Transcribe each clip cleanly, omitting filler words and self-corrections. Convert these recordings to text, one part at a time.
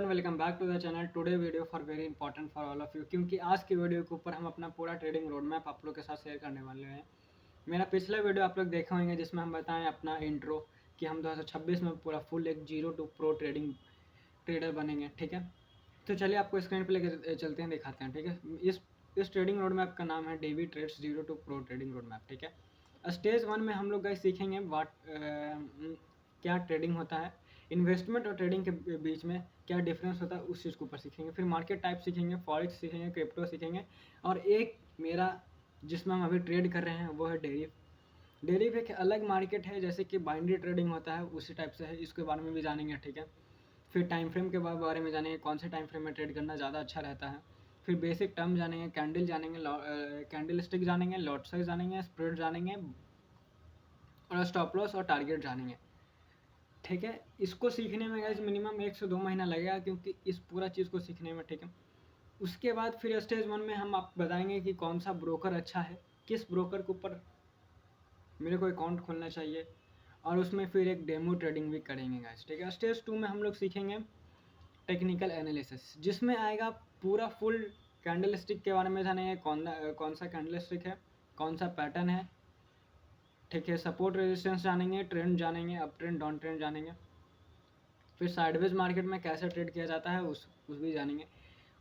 Everyone, welcome back to the channel. Today video for very important for all of you, क्योंकि आज की video के ऊपर हम अपना पूरा ट्रेडिंग रोड मैप आप लोग के साथ शेयर करने वाले हैं। मेरा पिछला वीडियो आप लोग देखे होंगे जिसमें हम बताएं अपना इंट्रो कि हम 2026 में पूरा फुल एक zero to pro trading trader बनेंगे। ठीक है, तो चलिए आपको स्क्रीन पे लेके चलते हैं, दिखाते हैं। ठीक है, इस ट्रेडिंग रोड मैप का नाम है Devi trades zero to pro trading road map. ठीक है, स्टेज 1 में हम लोग गाइस सीखेंगे क्या ट्रेडिंग होता है, इन्वेस्टमेंट और ट्रेडिंग के बीच में क्या डिफरेंस होता है, उस चीज़ के ऊपर सीखेंगे। फिर मार्केट टाइप सीखेंगे, फॉरेक्स सीखेंगे, क्रिप्टो सीखेंगे, और एक मेरा जिसमें हम अभी ट्रेड कर रहे हैं वो है डेरिव। डेरिव एक अलग मार्केट है, जैसे कि बाइनरी ट्रेडिंग होता है उसी टाइप से है, इसके बारे में भी जानेंगे। ठीक है, फिर टाइम फ्रेम के बारे में जानेंगे, कौन से टाइम फ्रेम में ट्रेड करना ज़्यादा अच्छा रहता है। फिर बेसिक टर्म जानेंगे, कैंडल जानेंगे, कैंडल स्टिक जानेंगे, लॉट साइज जानेंगे, स्प्रेड जानेंगे, और स्टॉप लॉस और टारगेट जानेंगे। ठीक है, इसको सीखने में गाइस मिनिमम 1 से 2 महीना लगेगा, क्योंकि इस पूरा चीज़ को सीखने में। ठीक है, उसके बाद फिर स्टेज 1 में हम आपको बताएंगे कि कौन सा ब्रोकर अच्छा है, किस ब्रोकर के ऊपर मेरे को अकाउंट खोलना चाहिए, और उसमें फिर एक डेमो ट्रेडिंग भी करेंगे गाइस। ठीक है, स्टेज 2 में हम लोग सीखेंगे टेक्निकल एनालिसिस, जिसमें आएगा पूरा फुल कैंडल स्टिक के बारे में जानेंगे, कौन सा कैंडल स्टिक है, कौन सा पैटर्न है। ठीक है, सपोर्ट रेजिस्टेंस जानेंगे, ट्रेंड जानेंगे, अप ट्रेंड डाउन ट्रेंड जानेंगे। फिर साइडवेज मार्केट में कैसे ट्रेड किया जाता है उस भी जानेंगे।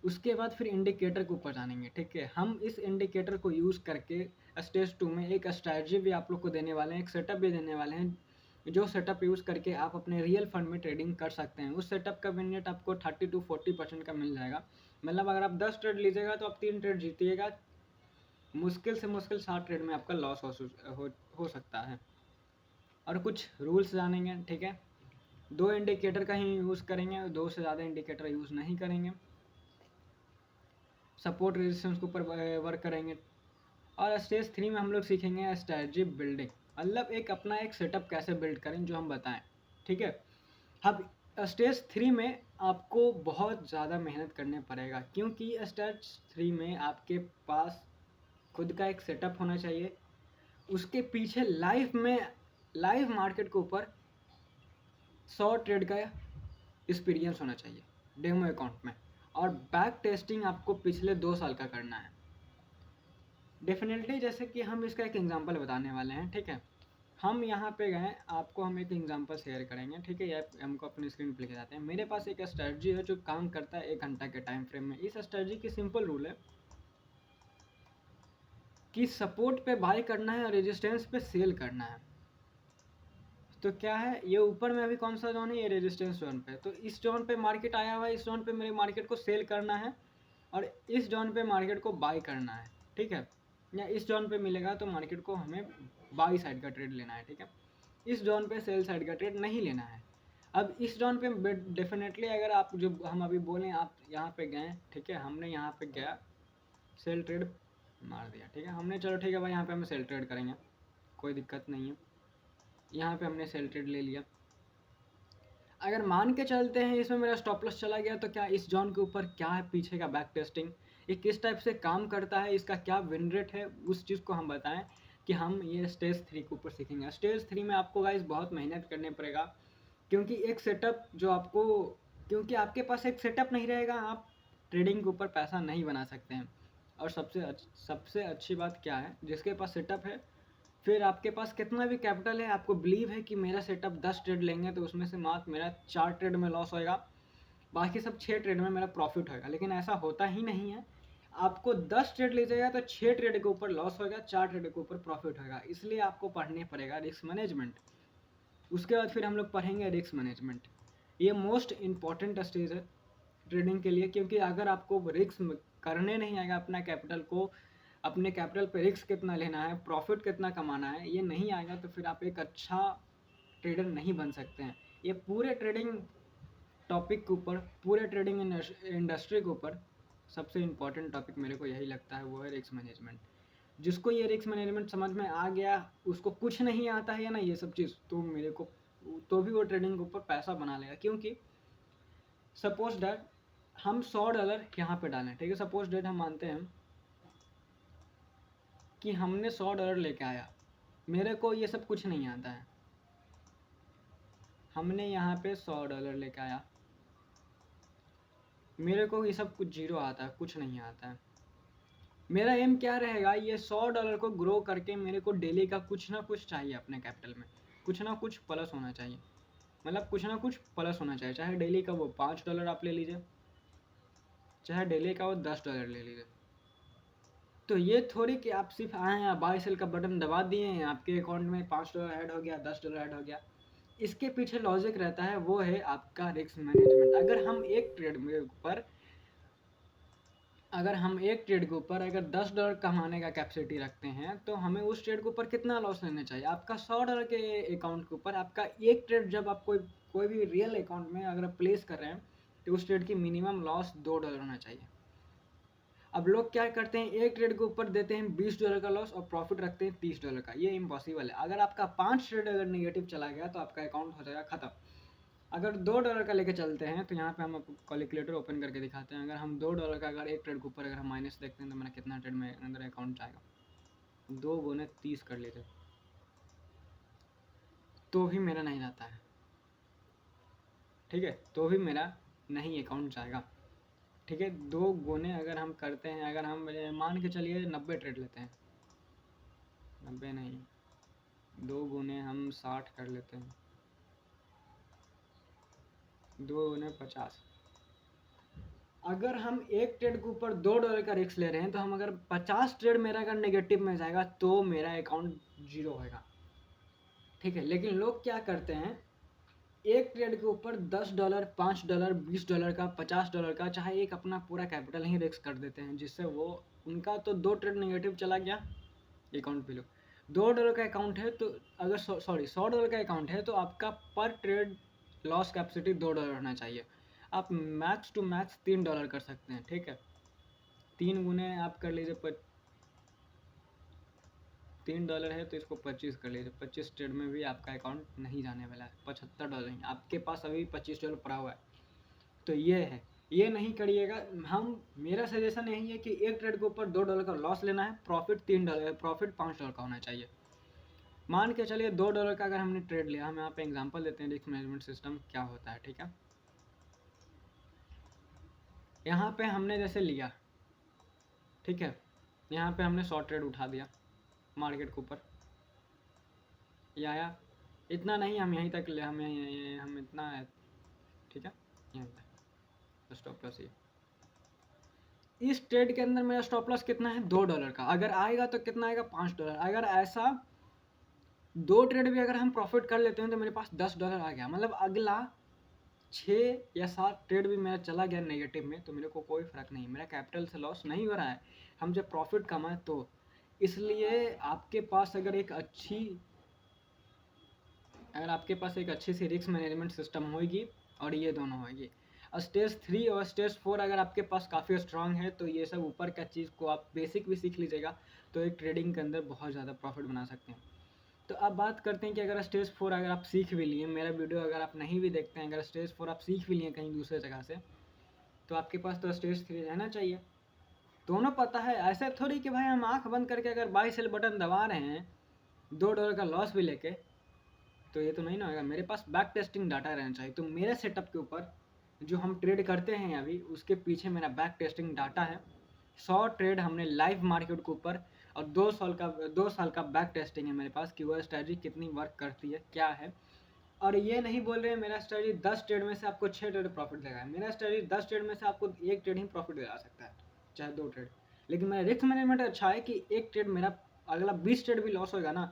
उसके बाद फिर इंडिकेटर के ऊपर जानेंगे। ठीक है, हम इस इंडिकेटर को यूज़ करके स्टेज 2 में एक स्ट्रैटेजी भी आप लोग को देने वाले हैं, एक सेटअप भी देने वाले हैं, जो सेटअप यूज़ करके आप अपने रियल फंड में ट्रेडिंग कर सकते हैं। उस सेटअप का विन रेट आपको 30 to 40% का मिल जाएगा। मतलब अगर आप 10 ट्रेड लीजिएगा तो आप 3 ट्रेड जीतिएगा, मुश्किल से मुश्किल 7 ट्रेड में आपका लॉस हो सकता है। और कुछ रूल्स जानेंगे। ठीक है, 2 इंडिकेटर का ही यूज़ करेंगे, 2 से ज़्यादा इंडिकेटर यूज़ नहीं करेंगे। सपोर्ट रेजिस्टेंस के ऊपर वर्क करेंगे। और स्टेज 3 में हम लोग सीखेंगे स्ट्रैटेजी बिल्डिंग, मतलब एक अपना सेटअप कैसे बिल्ड करें जो हम बताएं। ठीक है, अब स्टेज 3 में आपको बहुत ज़्यादा मेहनत करने पड़ेगा, क्योंकि स्टेज 3 में आपके पास खुद का एक सेटअप होना चाहिए, उसके पीछे लाइव मार्केट के ऊपर 100 ट्रेड का एक्सपीरियंस होना चाहिए डेमो अकाउंट में, और बैक टेस्टिंग आपको पिछले 2 साल का करना है डेफिनेटली। जैसे कि हम इसका एक एग्जांपल बताने वाले हैं। ठीक है, हम यहाँ पे गए, आपको हम एक एग्जांपल शेयर करेंगे। ठीक है, ये हमको अपनी स्क्रीन पे लेके जाते हैं। मेरे पास एक स्ट्रेटजी है जो काम करता है 1 घंटा के टाइम फ्रेम में। इस स्ट्रेटजी की सिंपल रूल है कि सपोर्ट पे बाय करना है और रेजिस्टेंस पे सेल करना है। तो क्या है, ये ऊपर में अभी कौन सा जोन है, ये रेजिस्टेंस जोन पे। तो इस जोन पे मार्केट आया हुआ है, इस जोन पे मेरे मार्केट को सेल करना है, और इस जोन पे मार्केट को बाय करना है। ठीक है, या इस जोन पे मिलेगा तो मार्केट को हमें बाई साइड का ट्रेड लेना है। ठीक है, इस जोन पे सेल साइड का ट्रेड नहीं लेना है। अब इस जोन पे डेफिनेटली अगर आप जो हम अभी बोलें, आप यहाँ पे गए, ठीक है, हमने यहाँ पे गया सेल ट्रेड मार दिया। ठीक है, हमने चलो ठीक है भाई, यहाँ पे हम सेल ट्रेड करेंगे, कोई दिक्कत नहीं है। यहाँ पे हमने सेल ट्रेड ले लिया। अगर मान के चलते हैं इसमें मेरा स्टॉप लॉस चला गया, तो क्या इस जॉन के ऊपर क्या है पीछे का बैक टेस्टिंग, ये किस टाइप से काम करता है, इसका क्या विन रेट है, उस चीज़ को हम बताएं कि हम ये स्टेज 3 के ऊपर सीखेंगे। स्टेज 3 में आपको गाइस बहुत मेहनत करने पड़ेगा, क्योंकि एक सेटअप जो आपको, क्योंकि आपके पास एक सेटअप नहीं रहेगा, आप ट्रेडिंग के ऊपर पैसा नहीं बना सकते हैं। और सबसे अच्छी बात क्या है, जिसके पास सेटअप है, फिर आपके पास कितना भी कैपिटल है, आपको बिलीव है कि मेरा सेटअप 10 ट्रेड लेंगे तो उसमें से मात्र मेरा 4 ट्रेड में लॉस होएगा, बाकी सब 6 ट्रेड में मेरा प्रॉफिट होएगा। लेकिन ऐसा होता ही नहीं है। आपको 10 ट्रेड लीजिएगा तो 6 ट्रेड के ऊपर लॉस होएगा, 4 ट्रेड के ऊपर प्रॉफिट होएगा। इसलिए आपको पढ़ने पड़ेगा रिस्क मैनेजमेंट। उसके बाद फिर हम लोग पढ़ेंगे रिस्क मैनेजमेंट। ये मोस्ट इम्पॉर्टेंट स्टेज है ट्रेडिंग के लिए, क्योंकि अगर आपको रिस्क करने नहीं आएगा, अपना कैपिटल को, अपने कैपिटल पे रिस्क कितना लेना है, प्रॉफिट कितना कमाना है, ये नहीं आएगा, तो फिर आप एक अच्छा ट्रेडर नहीं बन सकते हैं। ये पूरे ट्रेडिंग टॉपिक के ऊपर, पूरे ट्रेडिंग इंडस्ट्री के ऊपर सबसे इम्पॉर्टेंट टॉपिक मेरे को यही लगता है, वो है रिस्क मैनेजमेंट। जिसको ये रिस्क मैनेजमेंट समझ में आ गया, उसको कुछ नहीं आता है ना ये सब चीज़, तो मेरे को तो भी वो ट्रेडिंग के ऊपर पैसा बना लेगा। क्योंकि सपोज डैट हम $100 यहाँ पे डालें, ठीक है, सपोज डैट हम मानते हैं कि हमने $100 लेके आया, मेरे को ये सब कुछ नहीं आता है, हमने यहाँ पे $100 लेके आया, मेरे को ये सब कुछ जीरो आता है, कुछ नहीं आता है। मेरा एम क्या रहेगा, ये $100 को ग्रो करके मेरे को डेली का कुछ ना कुछ चाहिए अपने कैपिटल में, कुछ ना कुछ प्लस होना चाहिए, मतलब कुछ ना कुछ प्लस होना चाहिए। चाहे डेली का वो $5 आप ले लीजिए, चाहे डेली का वो $10 ले लीजिए। तो ये थोड़ी कि आप सिर्फ आए हैं, बाय सेल का बटन दबा दिए हैं, आपके अकाउंट में $5 ऐड हो गया, $10 ऐड हो गया। इसके पीछे लॉजिक रहता है, वो है आपका रिस्क मैनेजमेंट। अगर हम एक ट्रेड के ऊपर अगर $10 कमाने का कैपेसिटी रखते हैं, तो हमें उस ट्रेड के ऊपर कितना लॉस लेना चाहिए? आपका $100 के अकाउंट के ऊपर आपका एक ट्रेड, जब आप कोई भी रियल अकाउंट में अगर प्लेस कर रहे हैं, तो उस ट्रेड की मिनिमम लॉस $2 होना चाहिए। अब लोग क्या करते हैं, एक ट्रेड के ऊपर देते हैं $20 का लॉस और प्रॉफिट रखते हैं $30 का। ये इम्पॉसिबल है। अगर आपका 5 ट्रेड अगर नेगेटिव चला गया, तो आपका अकाउंट हो जाएगा ख़त्म। अगर $2 का लेके चलते हैं, तो यहाँ पे हम आपको कैलकुलेटर ओपन करके दिखाते हैं। अगर हम $2 का अगर एक ट्रेड के ऊपर अगर हम माइनस देखते हैं, तो मेरा कितना ट्रेड में अंदर अकाउंट जाएगा, 2 गुने 30 कर लेते, तो भी मेरा नहीं जाता है, ठीक है, तो भी मेरा नहीं अकाउंट जाएगा, ठीक है। 2 गुने अगर हम करते हैं, अगर हम मान के चलिए 90 ट्रेड लेते हैं, 90 नहीं, 2 गुने हम 60 कर लेते हैं, 2 गुने 50। अगर हम एक ट्रेड के ऊपर $2 का रिस्क ले रहे हैं, तो हम अगर 50 ट्रेड मेरा अगर नेगेटिव में जाएगा, तो मेरा अकाउंट जीरो होगा, ठीक है। लेकिन लोग क्या करते हैं, एक ट्रेड के ऊपर $10, $5, $20 का, $50 का, चाहे एक अपना पूरा कैपिटल ही रिस्क कर देते हैं, जिससे वो उनका तो 2 ट्रेड नेगेटिव चला गया, अकाउंट पे लो। $2 का अकाउंट है, तो अगर सॉरी $100 का अकाउंट है, तो आपका पर ट्रेड लॉस कैपेसिटी $2 होना चाहिए। आप मैक्स टू मैक्स $3 कर सकते हैं, ठीक है। 3 गुने आप कर लीजिए, $3 है तो इसको 25 कर लीजिए, 25 ट्रेड में भी आपका अकाउंट नहीं जाने वाला है, $75 ही आपके पास अभी $25 पड़ा हुआ है। तो ये है, ये नहीं करिएगा। हम मेरा सजेशन यही है कि एक ट्रेड के ऊपर $2 का लॉस लेना है, प्रॉफिट $3, प्रॉफिट $5 का होना चाहिए। मान के चलिए $2 का अगर हमने ट्रेड लिया, हम यहाँ पे एग्जांपल देते हैं रिस्क मैनेजमेंट सिस्टम क्या होता है, ठीक है। यहाँ पे हमने जैसे लिया, ठीक है, यहाँ पे हमने शॉर्ट ट्रेड उठा दिया मार्केट के ऊपर, ये आया, इतना नहीं, हम यहीं तक ले, हम इतना है, ठीक है, यहीं तक स्टॉप लॉस। ये इस ट्रेड के अंदर मेरा स्टॉप लॉस कितना है, $2 का। अगर आएगा तो कितना आएगा, $5। अगर ऐसा 2 ट्रेड भी अगर हम प्रॉफिट कर लेते हैं, तो मेरे पास $10 आ गया। मतलब अगला 6 या 7 ट्रेड भी मेरा चला गया नेगेटिव में, तो मेरे को कोई फ़र्क नहीं, मेरा कैपिटल से लॉस नहीं हो रहा है, हम जब प्रॉफिट कमाएं तो। इसलिए आपके पास एक अच्छी सी रिस्क मैनेजमेंट सिस्टम होगी, और ये दोनों होगी। स्टेज 3 और स्टेज 4 अगर आपके पास काफ़ी स्ट्रांग है, तो ये सब ऊपर का चीज़ को आप बेसिक भी सीख लीजिएगा, तो एक ट्रेडिंग के अंदर बहुत ज़्यादा प्रॉफिट बना सकते हैं। तो अब बात करते हैं कि अगर स्टेज 4 अगर आप सीख भी लिए, मेरा वीडियो अगर आप नहीं भी देखते हैं, अगर स्टेज 4 आप सीख भी लिए कहीं दूसरे जगह से, तो आपके पास तो स्टेज 3 रहना चाहिए। दोनों पता है, ऐसे थोड़ी कि भाई हम आँख बंद करके अगर बाय सेल बटन दबा रहे हैं $2 का लॉस भी लेके, तो ये तो नहीं ना होगा। मेरे पास बैक टेस्टिंग डाटा रहना चाहिए। तो मेरे सेटअप के ऊपर जो हम ट्रेड करते हैं अभी, उसके पीछे मेरा बैक टेस्टिंग डाटा है। 100 ट्रेड हमने लाइव मार्केट के ऊपर, और 2 साल का बैक टेस्टिंग है मेरे पास, कि वह स्ट्रैटेजी कितनी वर्क करती है, क्या है। और ये नहीं बोल रहे हैं मेरा स्ट्रैटेजी 10 ट्रेड में से आपको 6 ट्रेड प्रॉफिट देगा। मेरा स्ट्रैटेजी 10 ट्रेड में से आपको 1 ट्रेड ही प्रॉफिट दिला सकता है, चाहे 2 ट्रेड। लेकिन मेरा रिस्क मैनेजमेंट अच्छा है कि एक ट्रेड मेरा, अगला 20 ट्रेड भी लॉस होगा ना,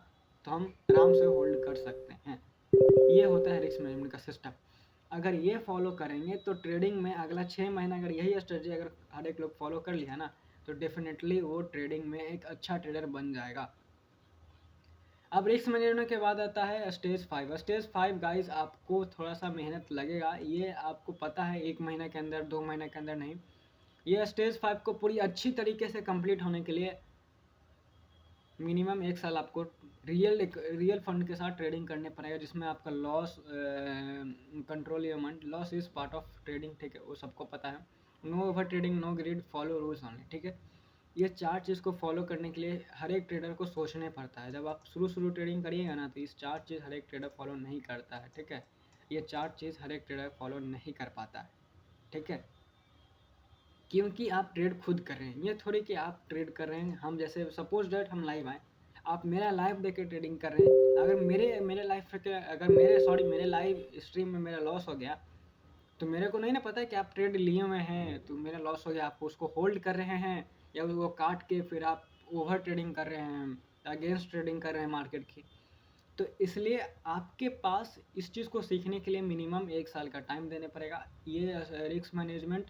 तो हम आराम से होल्ड कर सकते हैं। ये होता है रिस्क मैनेजमेंट का सिस्टम। अगर ये फॉलो करेंगे, तो ट्रेडिंग में अगला 6 महीना अगर यही स्ट्रेटजी अगर हर एक लोग फॉलो कर लिया ना, तो डेफिनेटली वो ट्रेडिंग में एक अच्छा ट्रेडर बन जाएगा। अब रिस्क मैनेजमेंट के बाद आता है स्टेज 5। स्टेज 5 गाइस, आपको थोड़ा सा मेहनत लगेगा, ये आपको पता है, 1 महीने के अंदर, 2 महीने के अंदर नहीं। ये स्टेज 5 को पूरी अच्छी तरीके से कंप्लीट होने के लिए मिनिमम 1 साल आपको रियल फंड के साथ ट्रेडिंग करने पड़ेगा, जिसमें आपका loss control your mind, loss is part of trading, ठीक है, वो सबको पता है। No over trading, no greed, follow rules only, ठीक है। ये 4 चीज़ को फॉलो करने के लिए हर एक ट्रेडर को सोचने पड़ता है। जब आप शुरू ट्रेडिंग करिएगा ना, तो इस 4 चीज़ हर एक ट्रेडर फॉलो नहीं करता है, ठीक है। ये 4 चीज़ हर एक ट्रेडर फॉलो नहीं कर पाता है, ठीक है। क्योंकि आप ट्रेड खुद कर रहे हैं, ये थोड़ी कि आप ट्रेड कर रहे हैं। हम जैसे सपोज डेट हम लाइव आए, आप मेरा लाइव देख के ट्रेडिंग कर रहे हैं, अगर मेरे लाइव के अगर मेरे लाइव स्ट्रीम में मेरा लॉस हो गया, तो मेरे को नहीं ना पता है कि आप ट्रेड लिए हुए हैं, तो मेरा लॉस हो गया, आप उसको होल्ड कर रहे हैं या वो काट के फिर आप ओवर ट्रेडिंग कर रहे हैं, अगेंस्ट ट्रेडिंग कर रहे हैं मार्केट की। तो इसलिए आपके पास इस चीज़ को सीखने के लिए मिनिमम 1 साल का टाइम देने पड़ेगा। ये रिस्क मैनेजमेंट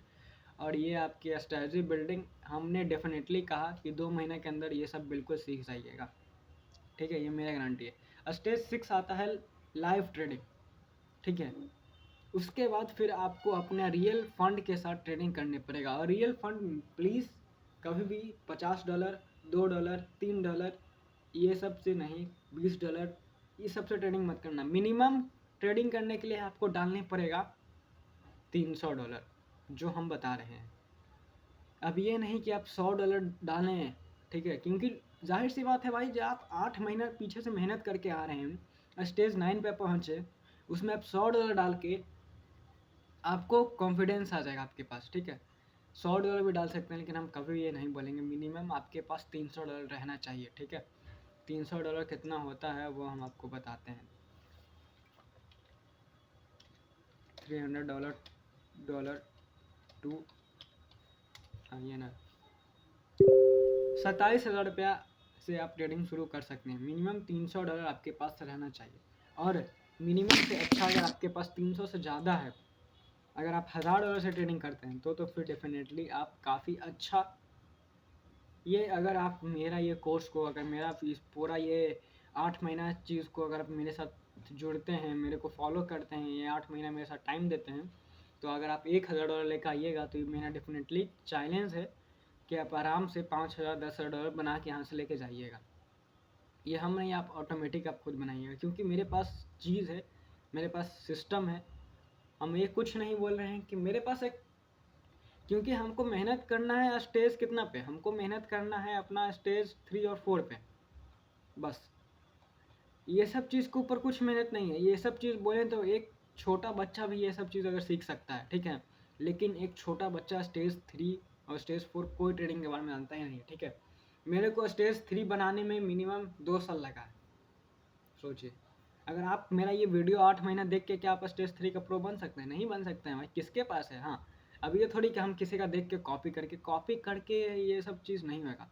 और ये आपकी स्ट्रेटजी बिल्डिंग हमने डेफिनेटली कहा कि 2 महीने के अंदर ये सब बिल्कुल सीख जाइएगा, ठीक है, ये मेरा गारंटी है। स्टेज 6 आता है लाइव ट्रेडिंग, ठीक है। उसके बाद फिर आपको अपना रियल फंड के साथ ट्रेडिंग करने पड़ेगा, और रियल फंड प्लीज़ कभी भी $50, $2, $3 ये सब से नहीं, $20 ये सब से ट्रेडिंग मत करना। मिनिमम ट्रेडिंग करने के लिए आपको डालने पड़ेगा $300, जो हम बता रहे हैं। अब ये नहीं कि आप $100 डालें, ठीक है, क्योंकि जाहिर सी बात है भाई, जब आप 8 महीना पीछे से मेहनत करके आ रहे हैं, स्टेज 9 पे पहुँचे, उसमें आप $100 डाल के आपको कॉन्फिडेंस आ जाएगा आपके पास, ठीक है। $100 भी डाल सकते हैं, लेकिन हम कभी ये नहीं बोलेंगे। मिनिमम आपके पास $300 रहना चाहिए, ठीक है। $300 कितना होता है वो हम आपको बताते हैं। $300 टू ये ना 27,000 रुपया से आप ट्रेडिंग शुरू कर सकते हैं। मिनिमम $300 आपके पास रहना चाहिए, और मिनिमम से अच्छा अगर आपके पास 300 से ज़्यादा है, अगर आप $1,000 से ट्रेडिंग करते हैं तो फिर डेफिनेटली आप काफ़ी अच्छा, ये अगर आप मेरा ये कोर्स को, अगर मेरा इस पूरा ये 8 महीना चीज़ को अगर आप मेरे साथ जुड़ते हैं, मेरे को फॉलो करते हैं, ये 8 महीना मेरे साथ टाइम देते हैं, तो अगर आप $1,000 लेकर आइएगा, तो ये मेरा डेफिनेटली चैलेंज है कि आप आराम से 5,000 $10,000 बना के यहाँ से लेके जाइएगा। ये हम नहीं, आप ऑटोमेटिक आप खुद बनाइएगा, क्योंकि मेरे पास चीज़ है, मेरे पास सिस्टम है। हम ये कुछ नहीं बोल रहे हैं कि मेरे पास एक, क्योंकि हमको मेहनत करना है स्टेज कितना पे, हमको मेहनत करना है अपना स्टेज 3 और 4 पे, बस। ये सब चीज़ के ऊपर कुछ मेहनत नहीं है। ये सब चीज़ बोलें तो एक छोटा बच्चा भी ये सब चीज़ अगर सीख सकता है, ठीक है, लेकिन एक छोटा बच्चा स्टेज 3 और स्टेज 4 कोई ट्रेडिंग के बारे में जानता ही नहीं है, ठीक है। मेरे को स्टेज 3 बनाने में मिनिमम 2 साल लगा है, सोचिए। अगर आप मेरा ये वीडियो 8 महीना देख के क्या आप स्टेज 3 का प्रो बन सकते हैं? नहीं बन सकते हैं भाई, किसके पास है। हाँ, अब ये थोड़ी कि हम किसी का देख के कॉपी करके ये सब चीज़ नहीं होगा।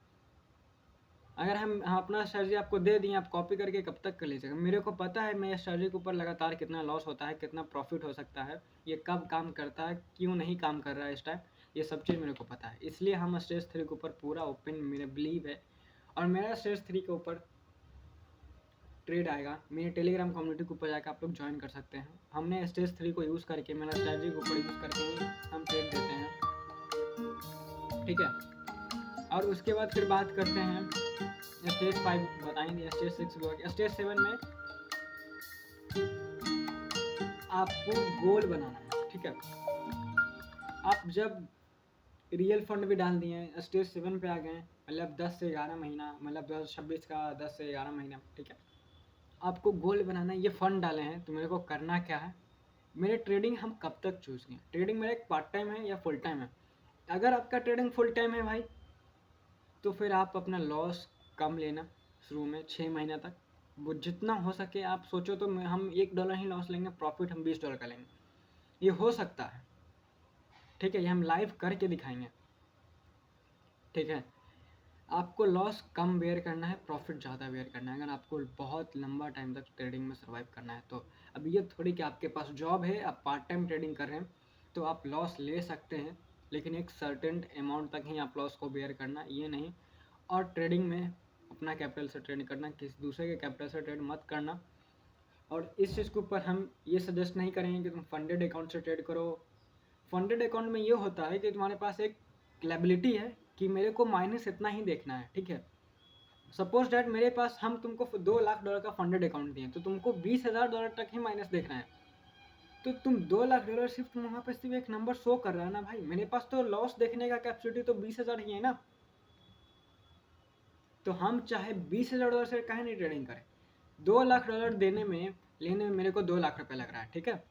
अगर हम अपना स्ट्रेटजी आपको दे दिए, आप कॉपी करके कब तक कर लीजिएगा। मेरे को पता है मेरे स्ट्रेटजी के ऊपर लगातार कितना लॉस होता है, कितना प्रॉफिट हो सकता है, ये कब काम करता है, क्यों नहीं काम कर रहा है इस टाइम, ये सब चीज़ मेरे को पता है। इसलिए हम स्टेज 3 के ऊपर पूरा ओपन मेरा बिलीव है, और मेरा स्टेज 3 के ऊपर ट्रेड आएगा। मेरे टेलीग्राम कम्युनिटी के ऊपर जाकर आप लोग ज्वाइन कर सकते हैं। हमने स्टेज 3 को यूज़ करके, मेरा स्ट्रेटजी के ऊपर यूज़ करके ही हम ट्रेड देते हैं, ठीक है। और उसके बाद फिर बात करते हैं स्टेज 5 बताएंगे, स्टेज 6 भी हो गया। स्टेज 7 में आपको गोल बनाना है, ठीक है। आप जब रियल फंड भी डाल दिए हैं, स्टेज 7 पे आ गए, मतलब 10 से 11 महीना, मतलब 2026 का 10 से 11 महीना, ठीक है। आपको गोल बनाना है, ये फंड डाले हैं, तो मेरे को करना क्या है। मेरे ट्रेडिंग हम कब तक चूज़ किए, ट्रेडिंग मेरा एक पार्ट टाइम है या फुल टाइम है। अगर आपका ट्रेडिंग फुल टाइम है भाई, तो फिर आप अपना लॉस कम लेना शुरू में 6 महीना तक, वो जितना हो सके आप सोचो। तो हम $1 ही लॉस लेंगे, प्रॉफिट हम $20 का लेंगे, ये हो सकता है, ठीक है। ये हम लाइव करके दिखाएंगे, ठीक है। आपको लॉस कम बेयर करना है, प्रॉफिट ज़्यादा बेयर करना है, अगर आपको बहुत लंबा टाइम तक ट्रेडिंग में सर्वाइव करना है तो। अब ये थोड़ी कि आपके पास जॉब है, आप पार्ट टाइम ट्रेडिंग कर रहे हैं तो आप लॉस ले सकते हैं, लेकिन एक सर्टेन अमाउंट तक ही आप लॉस को बेयर करना, ये नहीं। और ट्रेडिंग में अपना कैपिटल से ट्रेड करना, किसी दूसरे के कैपिटल से ट्रेड मत करना। और इस चीज़ के ऊपर हम ये सजेस्ट नहीं करेंगे कि तुम फंडेड अकाउंट से ट्रेड करो। फंडेड अकाउंट में ये होता है कि तुम्हारे पास एक क्लेबिलिटी है कि मेरे को माइनस इतना ही देखना है, ठीक है। सपोज डैट मेरे पास, हम तुमको $2 लाख का फंडेड अकाउंट दिए, तो तुमको $20,000 तक ही माइनस देखना है। तो तुम $2 लाख सिर्फ तुम वहाँ पर सिर्फ एक नंबर शो कर रहा है ना भाई, मेरे पास तो लॉस देखने का कैपेसिटी तो 20,000 ही है ना। तो हम चाहे $20,000 से काहे नहीं ट्रेडिंग करें। $2 लाख देने में लेने में मेरे को $2 लाख लग रहा है, ठीक है।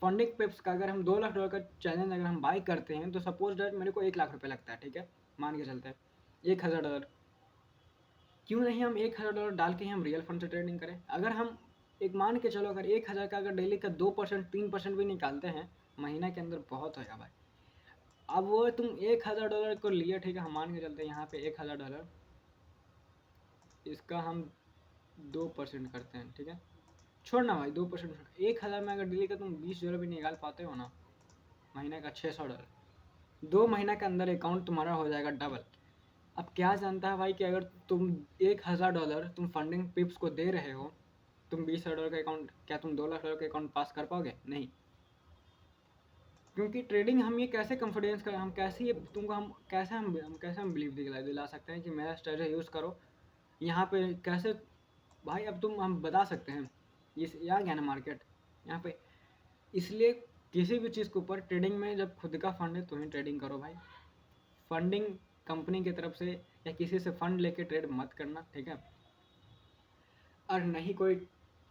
फंडिंग पिप्स का अगर हम 2 लाख डॉलर का चैलेंज अगर हम बाई करते हैं तो सपोज डेट मेरे को 1 लाख रुपये लगता है, ठीक है, मान के चलते हैं 1,000 डॉलर। क्यों नहीं हम 1,000 डॉलर डाल के हम रियल फंड से ट्रेडिंग करें? अगर हम एक मान के चलो अगर 1,000 का अगर डेली का 2% 3% भी निकालते हैं महीना के अंदर, बहुत होगा भाई। अब वो तुम 1,000 डॉलर को लिए, ठीक है, हम मान के चलते हैं यहाँ पे 1,000 डॉलर, इसका हम 2% करते हैं, ठीक है, छोड़ना भाई 2%। 1,000 में अगर डेली का तुम 20 डॉलर भी निकाल पाते हो ना, महीने का 600 डॉलर, 2 महीना के अंदर अकाउंट तुम्हारा हो जाएगा डबल। अब क्या जानता है भाई कि अगर तुम 1,000 डॉलर तुम फंडिंग पिप्स को दे रहे हो, तुम 20,000 डॉलर का अकाउंट, क्या तुम 2 लाख डॉलर का अकाउंट पास कर पाओगे? नहीं। क्योंकि ट्रेडिंग हम ये कैसे कॉन्फिडेंस करें, हम कैसे ये तुमको हम कैसे हम बिलीव दिला सकते हैं कि मेरा स्ट्रेटजी यूज़ करो यहाँ पे कैसे? भाई अब तुम हम बता सकते हैं, ये आ गया ना मार्केट यहाँ पे। इसलिए किसी भी चीज़ के ऊपर ट्रेडिंग में जब खुद का फंड है तो ही ट्रेडिंग करो भाई। फंडिंग कंपनी की तरफ से या किसी से फंड लेके ट्रेड मत करना, ठीक है। और नहीं कोई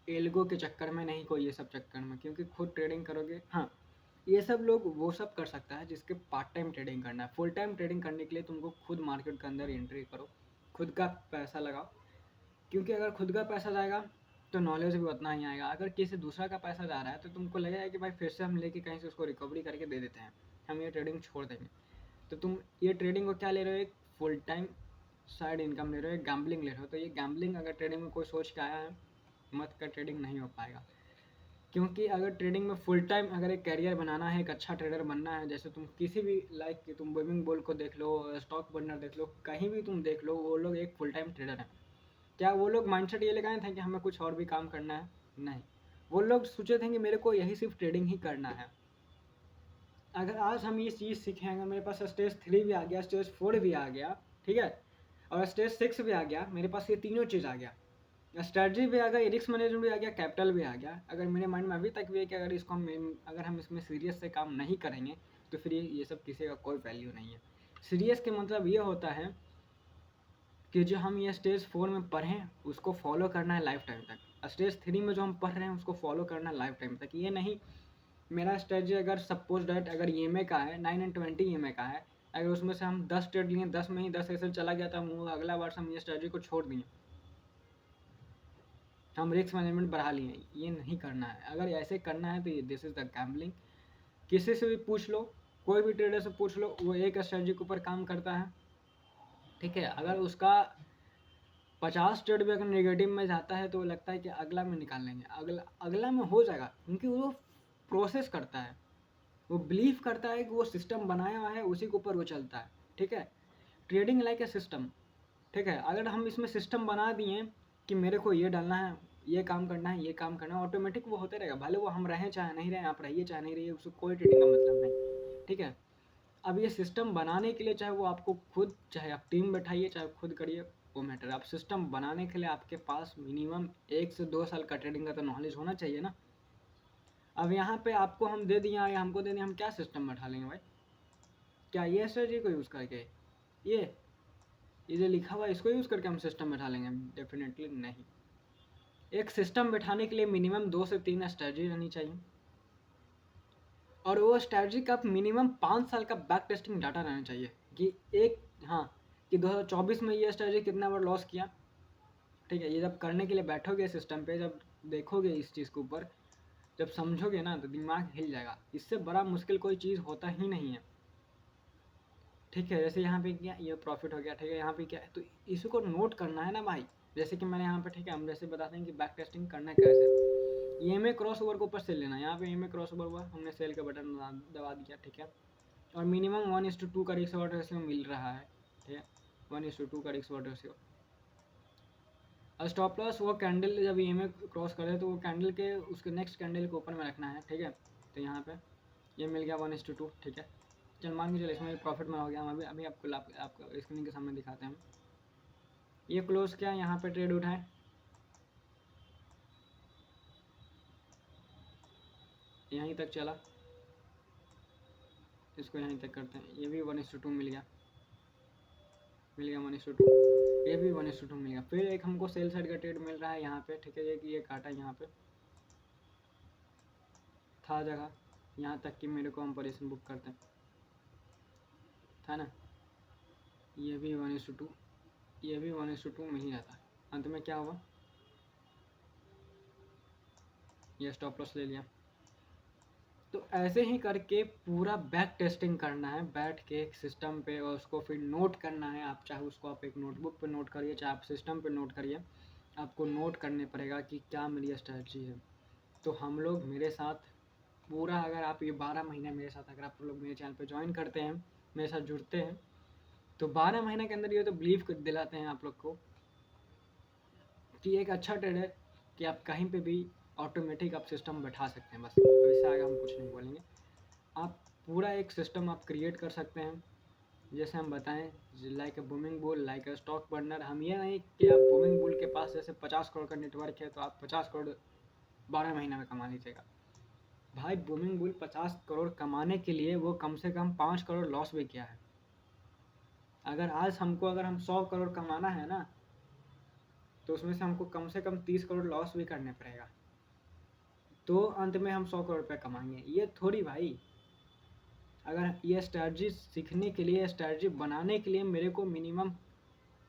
एल्गो के चक्कर में, नहीं कोई ये सब चक्कर में, क्योंकि खुद ट्रेडिंग करोगे। हाँ, ये सब लोग वो सब कर सकता है जिसके पार्ट टाइम ट्रेडिंग करना है। फुल टाइम ट्रेडिंग करने के लिए तुमको खुद मार्केट के अंदर एंट्री करो, खुद का पैसा लगाओ। क्योंकि अगर खुद का पैसा जाएगा तो नॉलेज भी उतना ही आएगा। अगर किसी दूसरा का पैसा जा रहा है तो तुमको लगेगा कि भाई फिर से हम लेके कहीं से उसको रिकवरी करके दे देते हैं, हम ये ट्रेडिंग छोड़ देंगे। तो तुम ये ट्रेडिंग को क्या ले रहे हो, एक फुल टाइम साइड इनकम ले रहे हो, एक गैम्बलिंग ले रहे हो। तो ये गैम्बलिंग अगर ट्रेडिंग में कोई सोच के आया है मत कर, ट्रेडिंग नहीं हो पाएगा। क्योंकि अगर ट्रेडिंग में फुल टाइम अगर एक कैरियर बनाना है, एक अच्छा ट्रेडर बनना है, जैसे तुम किसी भी लाइक कि तुम बोइंग बोल को देख लो, स्टॉक बर्नर देख लो, कहीं भी तुम देख लो, वो लोग एक फुल टाइम ट्रेडर हैं। क्या वो लोग माइंडसेट ये लगाए थे कि हमें कुछ और भी काम करना है? नहीं, वो लोग सोचे थे कि मेरे को यही सिर्फ ट्रेडिंग ही करना है। अगर आज हम ये चीज़ सीखें, अगर मेरे पास स्टेज 3 भी आ गया, स्टेज 4 भी आ गया, ठीक है, और स्टेज 6 भी आ गया, मेरे पास ये तीनों चीज़ आ गया, स्ट्रेटजी भी आ गया, रिस्क मैनेजमेंट भी आ गया, कैपिटल भी आ गया। अगर मेरे माइंड में अभी तक भी है कि अगर हम इसमें सीरियस से काम नहीं करेंगे तो फिर ये सब किसी का कोई वैल्यू नहीं है। सीरियस के मतलब ये होता है कि जो हम ये स्टेज 4 में पढ़ें उसको फॉलो करना है लाइफ टाइम तक। स्टेज 3 में जो हम पढ़ रहे हैं उसको फॉलो करना है लाइफ टाइम तक। ये नहीं मेरा स्ट्रेटजी अगर सपोज डेट अगर EMA का है, 9 and 20 EMA का है, अगर उसमें से हम 10 ट्रेड लिए, 10 में ही 10 ऐसे चला गया था, हम अगला बार से हम ये स्ट्रेटजी को छोड़ दिए, हम रिस्क मैनेजमेंट बढ़ा लिए, ये नहीं करना है। अगर ऐसे करना है तो ये दिस इज़ द गैम्बलिंग। किसी से भी पूछ लो, कोई भी ट्रेडर से पूछ लो, वो एक स्ट्रेटजी के ऊपर काम करता है, ठीक है। अगर उसका 50 ट्रेड भी अगर नेगेटिव में जाता है तो लगता है कि अगला में निकाल लेंगे, अगला में हो जाएगा, क्योंकि वो प्रोसेस करता है, वो बिलीव करता है कि वो सिस्टम बनाया हुआ है, उसी के ऊपर वो चलता है, ठीक है। ट्रेडिंग लाइक ए सिस्टम, ठीक है। अगर हम इसमें सिस्टम बना दिए कि मेरे को ये डालना है, ये काम करना है, ये काम करना है, ऑटोमेटिक वो होते रहेगा, भले वो हम रहें चाहे नहीं रहें, आप रहिए चाहे नहीं रहिए, उससे कोई ट्रेडिंग का मतलब नहीं, ठीक है। अब ये सिस्टम बनाने के लिए चाहे वो आपको खुद, चाहे आप टीम बैठाइए, चाहे खुद करिए, वो मैटर। अब सिस्टम बनाने के लिए आपके पास मिनिमम 1 से 2 साल का ट्रेडिंग का तो नॉलेज होना चाहिए ना। अब यहाँ पे आपको हम दे दिए या हमको दे दिए, हम क्या सिस्टम बैठा लेंगे भाई? क्या ये स्ट्रेटजी को यूज़ करके ये जो लिखा हुआ है इसको यूज़ करके हम सिस्टम बैठा लेंगे? डेफिनेटली नहीं। एक सिस्टम बैठाने के लिए मिनिमम 2 से 3 स्ट्रेटजी रहनी चाहिए, और वो स्ट्रेटजी का मिनिमम 5 साल का बैक टेस्टिंग डाटा रहना चाहिए कि कि 2024 में ये स्ट्रेटजी कितना बार लॉस किया, ठीक है। ये जब करने के लिए बैठोगे सिस्टम पे, जब देखोगे इस चीज़ के ऊपर, जब समझोगे ना तो दिमाग हिल जाएगा। इससे बड़ा मुश्किल कोई चीज़ होता ही नहीं है, ठीक है। जैसे यहाँ पे क्या ये प्रॉफिट हो गया, ठीक है, यहाँ पे क्या है, तो इसी को नोट करना है ना भाई। जैसे कि मैंने यहाँ पे, ठीक है, हम जैसे बताते हैं कि बैक टेस्टिंग करना कैसे। EMA क्रॉस ओवर को ऊपर सेल लेना, यहाँ पे EMA क्रॉस ओवर हुआ, हमने सेल का बटन दबा दिया, ठीक है। और मिनिमम 1:2 का रिस्क वाटर रेशियो मिल रहा है, ठीक है, 1:2 का रिस्क वाटर रेशियो। और स्टॉप लॉस वो कैंडल जब EMA क्रॉस करे तो वो कैंडल के उसके नेक्स्ट कैंडल के ऊपर में रखना है, ठीक है। तो यहाँ पे ये मिल गया 1:2, ठीक है। चल मान के चलो इसमें प्रॉफिट में हो गया। हम अभी अभी आपको स्क्रीन के सामने दिखाते हैं। ये क्लोज क्या यहाँ पे ट्रेड उठाए, यहीं तक चला, इसको यहीं तक करते हैं। ये भी 1:2 मिल गया 1:2, ये भी 1:2 मिल गया। फिर एक हमको सेल साइड का ट्रेड मिल रहा है यहाँ पे, ठीक है। ये काटा यहाँ पे, था जगह, यहाँ तक कि मेरे को हम पोजीशन बुक करते हैं, था ना। ये भी 1:2, ये भी 1:2 मिल ही जाता। अंत में क्या हुआ, ये स्टॉप लॉस ले लिया। तो ऐसे ही करके पूरा बैक टेस्टिंग करना है बैठ के एक सिस्टम पे, और उसको फिर नोट करना है। आप चाहे उसको आप एक नोटबुक पे नोट करिए, चाहे आप सिस्टम पे नोट करिए, आपको नोट करने पड़ेगा कि क्या मेरी स्ट्रेटजी है। तो हम लोग मेरे साथ पूरा, अगर आप ये 12 महीने मेरे साथ, अगर आप लोग मेरे चैनल पे ज्वाइन करते हैं, मेरे साथ जुड़ते हैं, तो 12 महीने के अंदर ये तो बिलीव कर दिलाते हैं आप लोग को कि एक अच्छा ट्रेडर, कि आप कहीं पे भी ऑटोमेटिक आप सिस्टम बैठा सकते हैं। बस तो इससे आगे हम कुछ नहीं बोलेंगे। आप पूरा एक सिस्टम आप क्रिएट कर सकते हैं, जैसे हम बताएं, like a booming bull, like a stock burner. हम ये नहीं कि आप बूमिंग बुल के पास जैसे 50 करोड़ का नेटवर्क है तो आप 50 करोड़ 12 महीने में कमा लीजिएगा। भाई बूमिंग बुल 50 करोड़ कमाने के लिए वो कम से कम 5 करोड़ लॉस भी किया है। अगर आज हमको, अगर हम 100 करोड़ कमाना है ना, तो उसमें से हमको कम से कम 30 करोड़ लॉस भी करने पड़ेगा, तो अंत में हम 100 करोड़ रुपये कमाएंगे। ये थोड़ी भाई, अगर ये स्ट्रैटेजी सीखने के लिए, स्ट्रैटेजी बनाने के लिए मेरे को मिनिमम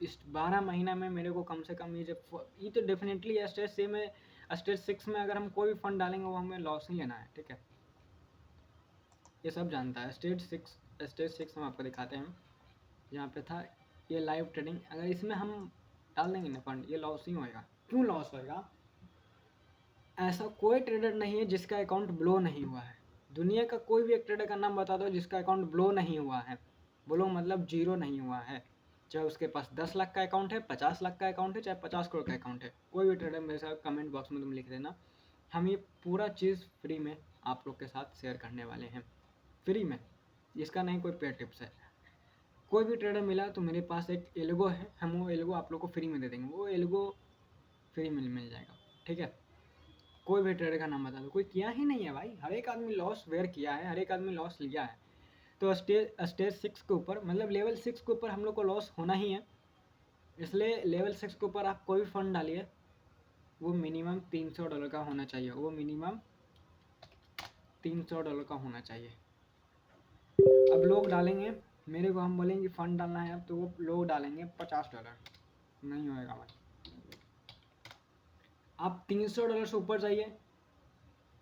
इस 12 महीना में मेरे को कम से कम ये तो डेफिनेटली स्टेज से में, स्टेज 6 में अगर हम कोई भी फंड डालेंगे वो हमें लॉस ही लेना है, ठीक है, ये सब जानता है। स्टेज 6 हम आपको दिखाते हैं, यहाँ पे था ये लाइव ट्रेडिंग। अगर इसमें हम डाल देंगे ना फंड, ये लॉस ही होएगा। क्यों लॉस होएगा, ऐसा कोई ट्रेडर नहीं है जिसका अकाउंट ब्लो नहीं हुआ है। दुनिया का कोई भी एक ट्रेडर का नाम बता दो जिसका अकाउंट ब्लो नहीं हुआ है। ब्लो मतलब जीरो नहीं हुआ है, चाहे उसके पास 10 लाख का अकाउंट है, 50 लाख का अकाउंट है, चाहे 50 करोड़ का अकाउंट है। कोई भी ट्रेडर मेरे साथ कमेंट बॉक्स में तुम लिख देना। हम ये पूरा चीज़ फ्री में आप लोग के साथ शेयर करने वाले हैं, फ्री में, इसका नहीं कोई पेड टिप्स है। कोई भी ट्रेडर मिला तो मेरे पास एक एल्गो है, हम वो एल्गो आप लोग को फ्री में दे देंगे, वो एल्गो फ्री में मिल जाएगा, ठीक है। कोई भी ट्रेडर का नाम बता दो, कोई किया ही नहीं है भाई, हर एक आदमी लॉस वेयर किया है, हर एक आदमी लॉस लिया है। तो स्टेज 6 के ऊपर, मतलब लेवल 6 के ऊपर हम लोग को लॉस होना ही है, इसलिए लेवल 6 के ऊपर आप कोई भी फंड डालिए, वो मिनिमम $300 का होना चाहिए, वो मिनिमम $300 का होना चाहिए। अब लोग डालेंगे, मेरे को हम बोलेंगे फंड डालना है अब, तो वो लोग डालेंगे $50, नहीं होएगा भाई। आप $300 से ऊपर जाइए,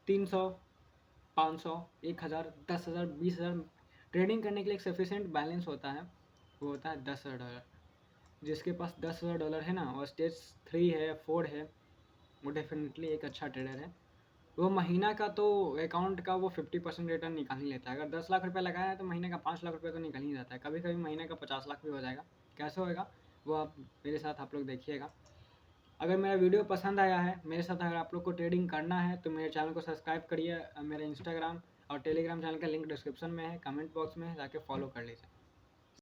300, 500, 1000, 10,000, 20,000, ट्रेडिंग करने के लिए एक सफिशेंट बैलेंस होता है, वो होता है $10,000। जिसके पास $10,000 है ना, और स्टेज 3 है, 4 है, वो डेफिनेटली एक अच्छा ट्रेडर है। वो महीना का तो अकाउंट का वो 50% रिटर्न निकाल ही लेता है। अगर 10 लाख रुपये लगाया है तो महीने का 5 लाख रुपये तो निकल ही जाता है, कभी कभी महीने का 50 लाख भी हो जाएगा। कैसे होएगा वो आप मेरे साथ आप लोग देखिएगा। अगर मेरा वीडियो पसंद आया है, मेरे साथ अगर आप लोग को ट्रेडिंग करना है, तो मेरे चैनल को सब्सक्राइब करिए। मेरे इंस्टाग्राम और टेलीग्राम चैनल का लिंक डिस्क्रिप्शन में है, कमेंट बॉक्स में है, जाके फॉलो कर लीजिए।